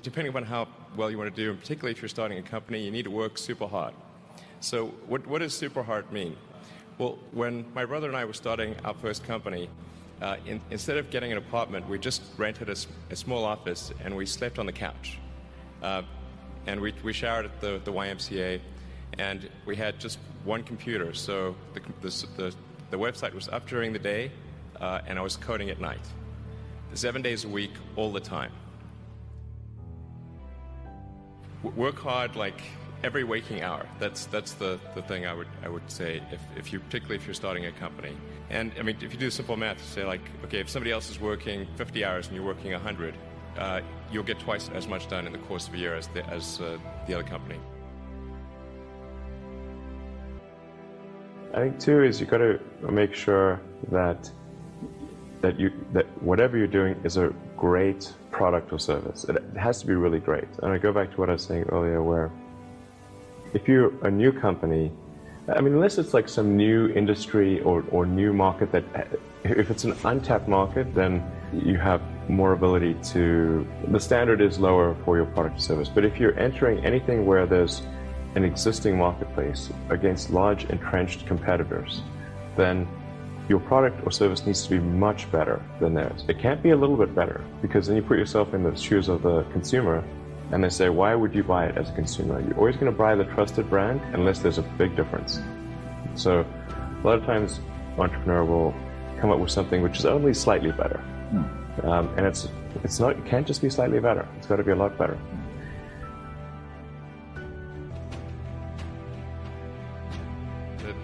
depending on how well you want to do, and particularly if you're starting a company, you need to work super hard. So what does super hard mean? Well, when my brother and I were starting our first company, instead of getting an apartment, we just rented a small office and we slept on the couch. And we showered at the YMCA, and we had just one computer. So the website was up during the day, and I was coding at night. 7 days a week, all the time. Work hard like every waking hour. That's the thing I would say, particularly if you're starting a company. And I mean, if you do simple math, you say like, okay, if somebody else is working 50 hours and you're working 100, you'll get twice as much done in the course of a year as the other company. I think too is you got to make sure that whatever you're doing is a great product or service. It has to be really great. And I go back to what I was saying earlier, where if you're a new company, I mean, unless it's like some new industry or new market that, if it's an untapped market, then you have more ability to, the standard is lower for your product or service. But if you're entering anything where there's an existing marketplace against large entrenched competitors, then your product or service needs to be much better than theirs. It can't be a little bit better, because then you put yourself in the shoes of the consumer and they say, why would you buy it as a consumer? You're always going to buy the trusted brand unless there's a big difference. So a lot of times entrepreneur will come up with something which is only slightly better. And it can't just be slightly better. It's got to be a lot better.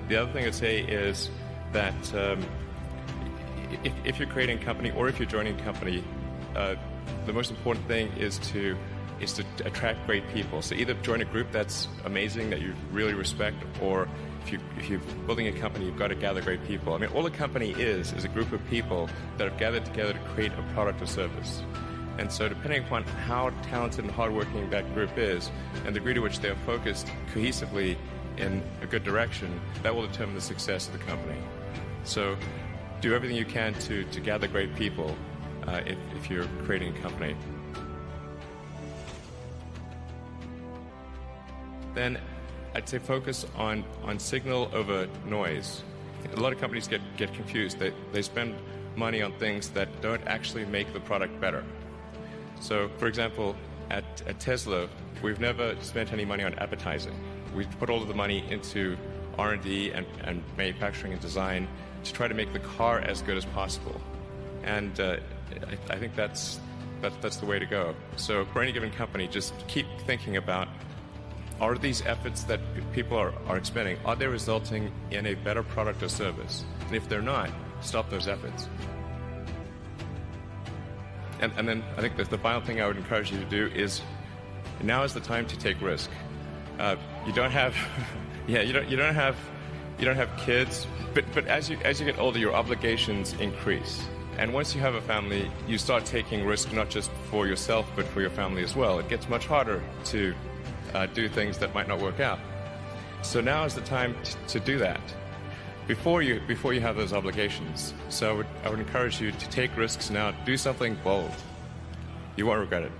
The other thing I'd say is that if you're creating a company or if you're joining a company, the most important thing is to attract great people. So either join a group that's amazing, that you really respect, or if you're building a company, you've got to gather great people. I mean, all a company is a group of people that have gathered together to create a product or service. And so depending upon how talented and hardworking that group is, and the degree to which they are focused cohesively in a good direction, that will determine the success of the company. So do everything you can to gather great people if you're creating a company. Then I'd say focus on signal over noise. A lot of companies get confused. They spend money on things that don't actually make the product better. So, for example, at Tesla, we've never spent any money on advertising. We've put all of the money into R&D and manufacturing and design to try to make the car as good as possible. And I think that's the way to go. So for any given company, just keep thinking about, are these efforts that people are expending, are they resulting in a better product or service? And if they're not, stop those efforts. And then I think that the final thing I would encourage you to do is, now is the time to take risk. You don't have, you don't have kids, but as you get older, your obligations increase. And once you have a family, you start taking risk not just for yourself, but for your family as well. It gets much harder to do things that might not work out. So now is the time to do that before you have those obligations. So I would encourage you to take risks now. Do something bold. You won't regret it.